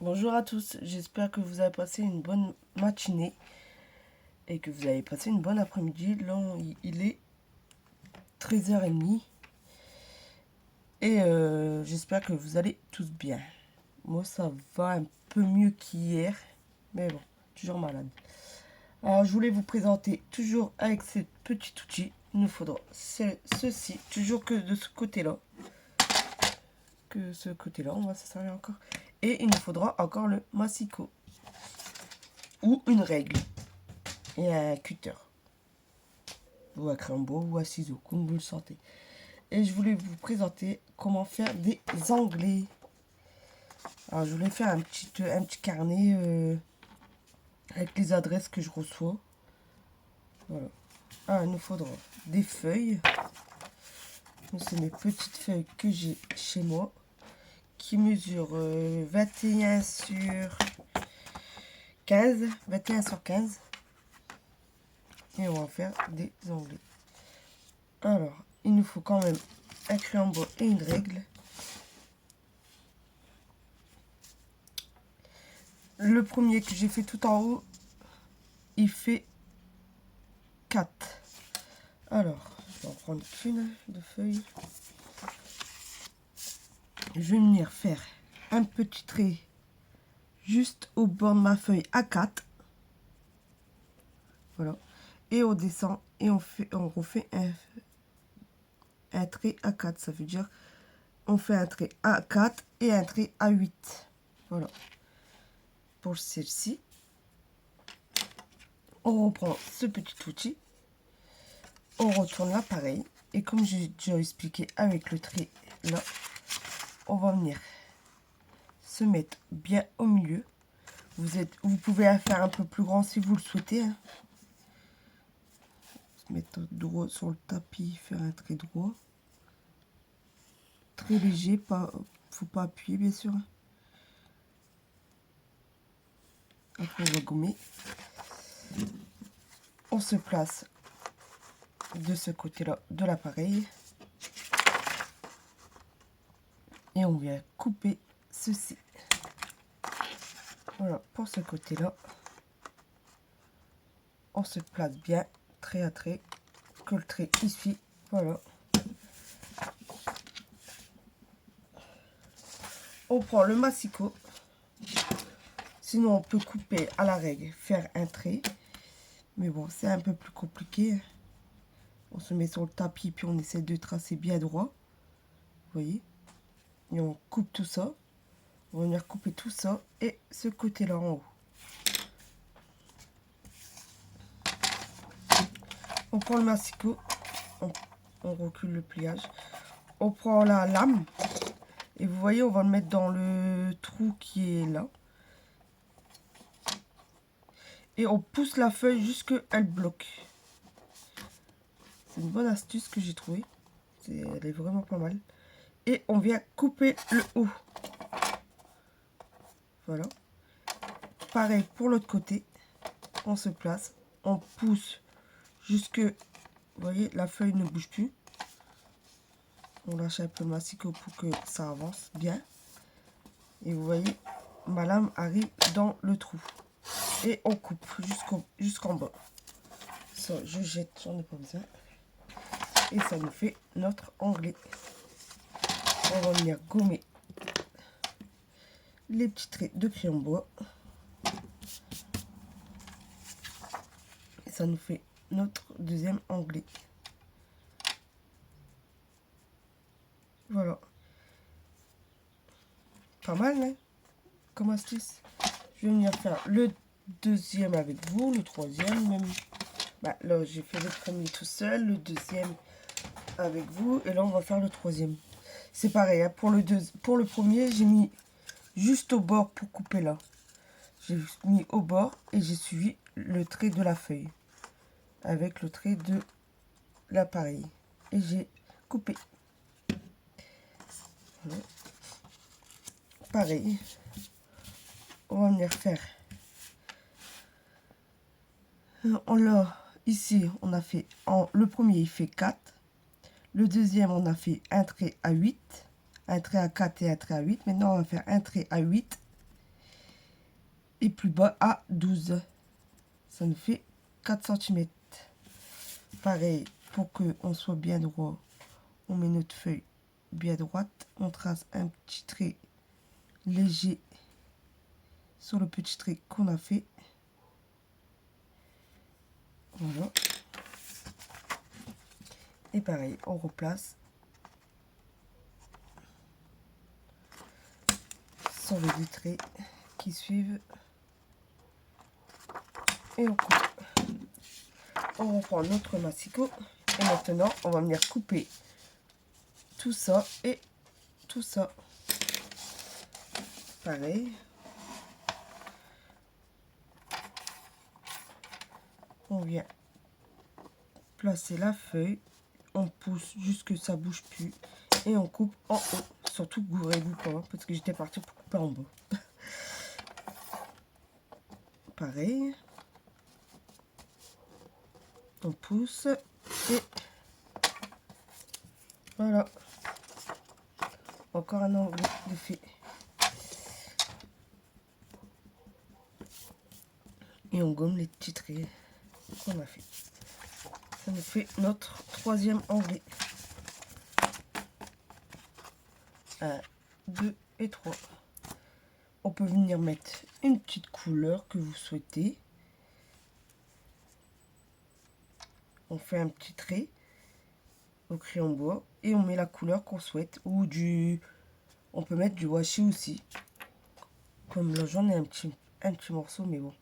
Bonjour à tous, j'espère que vous avez passé une bonne matinée et que vous avez passé une bonne après-midi. Là, il est 13h30 et j'espère que vous allez tous bien. Moi, ça va un peu mieux qu'hier, mais bon, toujours malade. Alors, je voulais vous présenter, toujours avec ce petit outil, il nous faudra ceci, toujours que de ce côté-là. Que ce côté-là, on va se servir encore. Et il nous faudra encore le massicot ou une règle et un cutter ou un crayon ou un ciseau, comme vous le sentez. Et je voulais vous présenter comment faire des anglais. Alors je voulais faire un petit carnet avec les adresses que je reçois. Voilà. Alors il nous faudra des feuilles. C'est mes petites feuilles que j'ai chez moi, qui mesurent 21 sur 15. 21 sur 15. Et on va faire des anglais. Alors, il nous faut quand même un crayon bois et une règle. Le premier que j'ai fait tout en haut, il fait 4. Alors, je vais en prendre qu'une de feuille. Je vais venir faire un petit trait juste au bord de ma feuille à 4. Voilà. Et on descend et on refait un trait à 4. Ça veut dire on fait un trait à 4 et un trait à 8. Voilà. Pour celle-ci, on reprend ce petit outil. On retourne l'appareil. Et comme j'ai déjà expliqué avec le trait là, on va venir se mettre bien au milieu. Vous pouvez la faire un peu plus grand si vous le souhaitez. Hein. Se mettre droit sur le tapis, faire un trait droit. Très léger, faut pas appuyer bien sûr. Après on va gommer. On se place de ce côté-là de l'appareil. Et on vient couper ceci. Voilà, pour ce côté-là. On se place bien, trait à trait, que le trait y suit. Voilà. On prend le massicot. Sinon, on peut couper à la règle, faire un trait. Mais bon, c'est un peu plus compliqué. On se met sur le tapis, puis on essaie de tracer bien droit. Vous voyez? Et on coupe tout ça. On va venir couper tout ça et ce côté-là en haut. On prend le massicot. On recule le pliage. On prend la lame. Et vous voyez, on va le mettre dans le trou qui est là. Et on pousse la feuille jusqu'à elle bloque. C'est une bonne astuce que j'ai trouvée. Elle est vraiment pas mal. Et on vient couper le haut. Voilà. Pareil pour l'autre côté. On se place. On pousse jusque... Vous voyez, la feuille ne bouge plus. On lâche un peu le massicot pour que ça avance bien. Et vous voyez, ma lame arrive dans le trou. Et on coupe jusqu'en bas. Ça, je jette, j'en ai pas besoin. Et ça nous fait notre anglais. On va venir gommer les petits traits de crayon bois. Et ça nous fait notre deuxième anglais. Voilà. Pas mal, hein, comme astuce. Je vais venir faire le deuxième avec vous, le troisième même. Bah, là, j'ai fait le premier tout seul, le deuxième avec vous. Et là, on va faire le troisième. C'est pareil, hein, pour le premier, j'ai mis juste au bord pour couper là. J'ai mis au bord et j'ai suivi le trait de la feuille avec le trait de l'appareil. Et j'ai coupé. Voilà. Pareil. On va venir faire. Ici, on a fait, le premier, il fait 4. Le deuxième, on a fait un trait à 8. Un trait à 4 et un trait à 8. Maintenant, on va faire un trait à 8. et plus bas à 12. Ça nous fait 4 cm. Pareil, pour qu'on soit bien droit, on met notre feuille bien droite. On trace un petit trait léger sur le petit trait qu'on a fait. Voilà. Et pareil, on replace sur les deux traits qui suivent. Et on coupe. On reprend notre massicot. Et maintenant, on va venir couper tout ça et tout ça. Pareil. On vient placer la feuille. On pousse jusque ça bouge plus. Et on coupe en haut. Surtout gourez-vous pas, hein, parce que j'étais partie pour couper en bas. Pareil. On pousse et voilà. Encore un angle de fait. Et on gomme les petits traits qu'on a fait. Ça nous fait notre troisième onglet. 1, 2 et 3. On peut venir mettre une petite couleur que vous souhaitez. On fait un petit trait au crayon bois et on met la couleur qu'on souhaite. Ou du... On peut mettre du washi aussi. Comme là j'en ai un petit morceau, mais bon.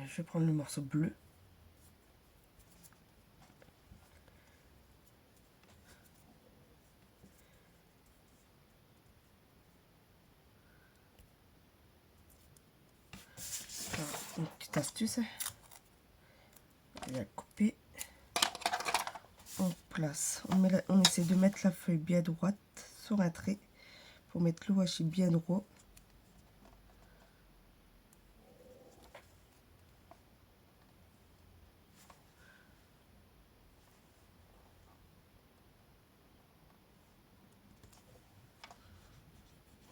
Je vais prendre le morceau bleu. Une petite astuce. On va couper. On place. On essaie de mettre la feuille bien droite sur un trait pour mettre le washi bien droit.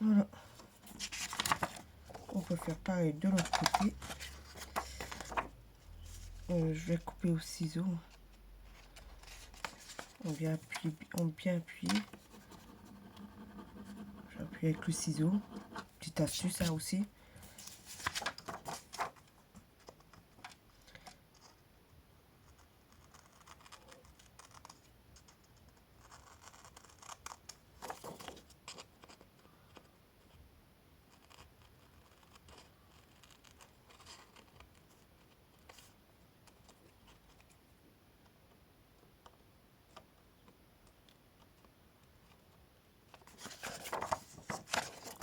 Voilà. On peut faire pareil de l'autre côté. Je vais couper au ciseau. On vient appuyer, j'appuie avec le ciseau. Petite astuce ça aussi.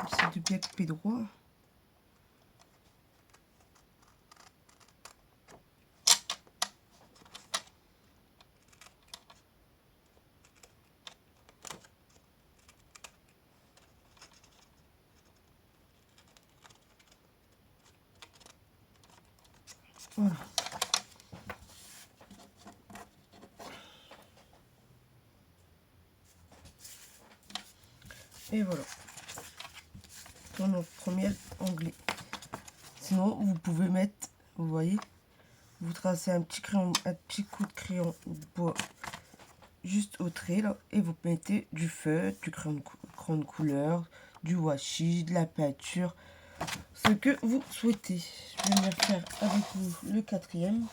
J'essaie de bien couper droit. Voilà. Et voilà. Pour notre premier onglet. Sinon, vous pouvez mettre, vous voyez, vous tracez un petit coup de crayon bois juste au trait là, et vous mettez du feutre, du crayon de couleur, du washi, de la peinture, ce que vous souhaitez. Je vais venir faire avec vous le quatrième.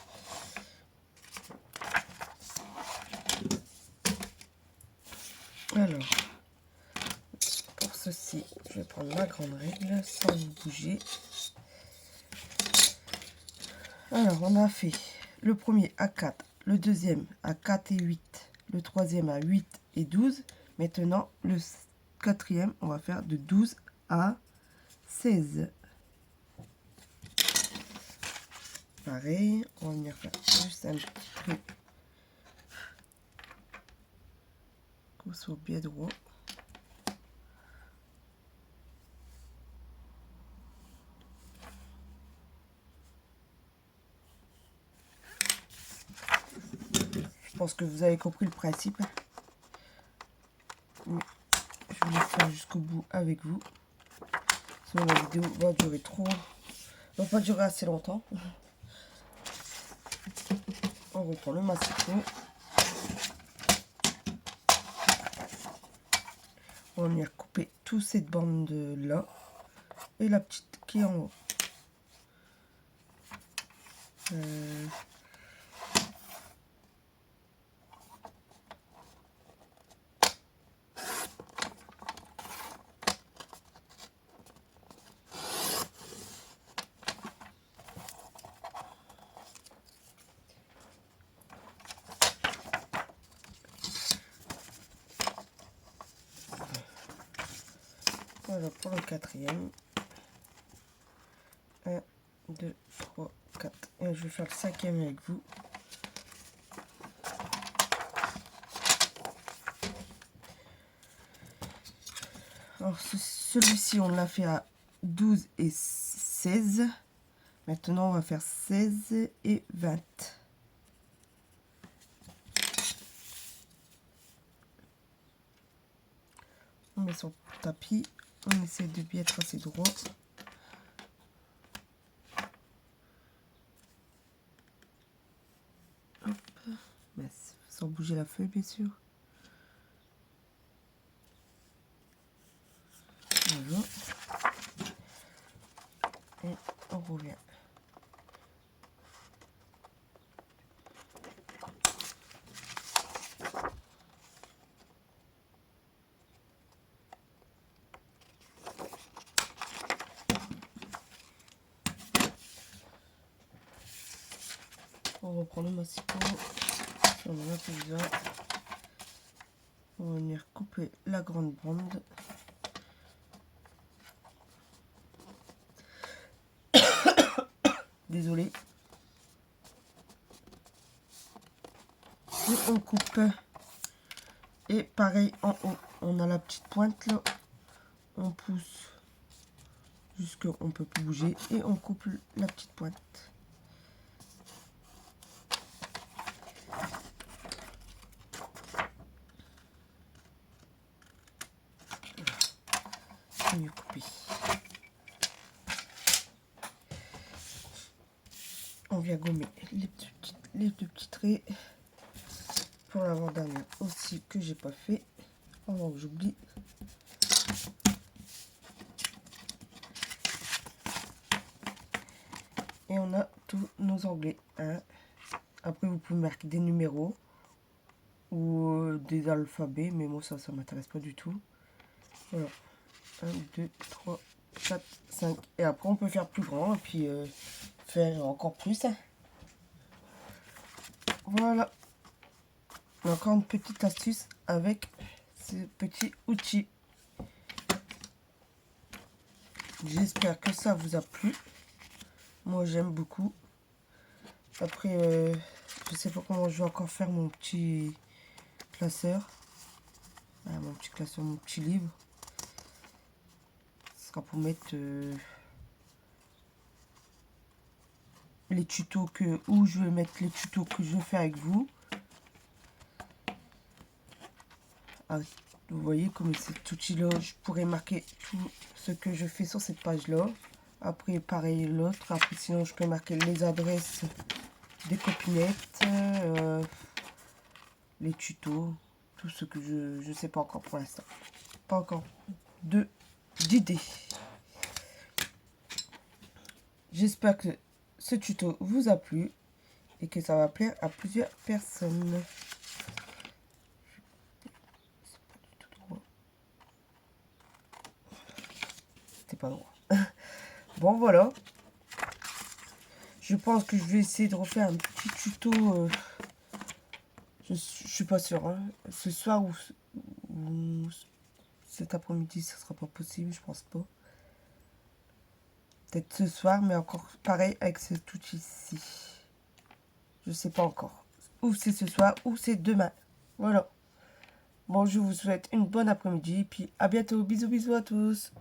Alors, pour ceci, je vais prendre ma grande règle sans bouger. Alors, on a fait le premier à 4, le deuxième à 4 et 8, le troisième à 8 et 12. Maintenant, le quatrième, on va faire de 12 à 16. Pareil, on va venir faire juste un petit trait qu'on soit bien droit. Je pense que vous avez compris le principe. Je vais le faire jusqu'au bout avec vous. Sinon la vidéo va durer trop. Va pas durer assez longtemps. On reprend le massicot. On va venir couper toute cette bande là. Et la petite qui est en haut. Voilà pour le quatrième. 1, 2, 3, 4. Et je vais faire le cinquième avec vous. Alors celui-ci on l'a fait à 12 et 16. Maintenant on va faire 16 et 20. On met sur le tapis. On essaie de bien tracer droit. Hop. Mais sans bouger la feuille bien sûr. Voilà. Et on revient. On reprend le massicot. Si on en a plusieurs. On va venir couper la grande bande. Désolé. Et on coupe. Et pareil en haut. On a la petite pointe là. On pousse jusqu'on ne peut plus bouger. Et on coupe la petite pointe. Mieux coupé. On vient gommer les deux petits traits pour l'avant-dernière aussi que j'ai pas fait avant que j'oublie. Et on a tous nos onglets, hein. Après vous pouvez marquer des numéros ou des alphabets, mais moi ça m'intéresse pas du tout. Voilà. 1, 2, 3, 4, 5. Et après, on peut faire plus grand et puis faire encore plus. Hein. Voilà. Encore une petite astuce avec ce petit outil. J'espère que ça vous a plu. Moi, j'aime beaucoup. Après, je sais pas comment je vais encore faire mon petit classeur. Mon petit classeur, mon petit livre. Pour mettre les tutos où je vais mettre les tutos que je vais faire avec vous. Ah, vous voyez comme cet outil là je pourrais marquer tout ce que je fais sur cette page là. Après pareil l'autre. Après sinon je peux marquer les adresses des copinettes, les tutos, tout ce que je sais pas encore pour l'instant. Pas encore d'idées. J'espère que ce tuto vous a plu et que ça va plaire à plusieurs personnes. C'était pas droit. Bon voilà. Je pense que je vais essayer de refaire un petit tuto. Je suis pas sûre. Hein. Ce soir ou cet après-midi, ce sera pas possible, je pense pas. Peut-être ce soir, mais encore pareil avec cet outil-ci. Je sais pas encore. Ou c'est ce soir, ou c'est demain. Voilà. Bon, je vous souhaite une bonne après-midi. Puis à bientôt. Bisous, bisous à tous.